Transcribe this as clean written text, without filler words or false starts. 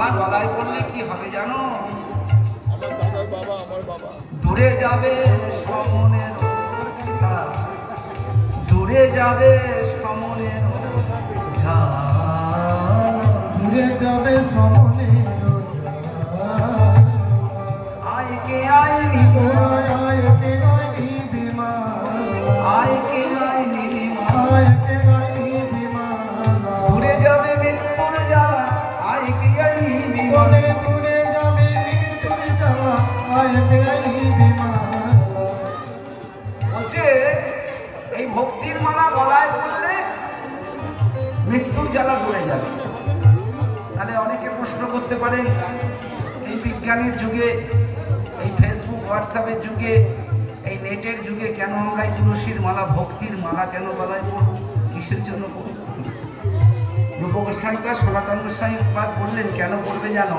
মালা গলায় পড়লে কি হবে জানো? আমার দাদার বাবা, আমার বাবা। দূরে যাবে সমনের, দূরে যাবে সমনের ঝাঁ, দূরে যাবে সমনের আয়কে আয় নিবিমা, আয়কে গায় নিবিমা, আয়কে আয় নিবিমা, আয়কে গায় নিবিমা। দূরে যাবে মৃত্যুর জ্বালা, আয়কে আয় নিবিমা। দূরে যাবে মৃত্যুর জ্বালা, আয়কে গায় নিবিমা। বলছে এই ভক্তির মালা গলায় পড়লে মৃত্যুর জ্বালা দূরে যাবে। তাহলে অনেকে প্রশ্ন করতে পারেন, এই বিজ্ঞানের যুগে, এই ফেসবুক হোয়াটসঅ্যাপের যুগে, এই নেটের যুগে কেন আমরা এই তুলসীর মালা, ভক্তির মালা কেন গলায় পড়ব? কিসের জন্য পড়ব? রূপ গোস্বামী বা সনাতন গোস্বামী বললেন কেন পড়বে জানো?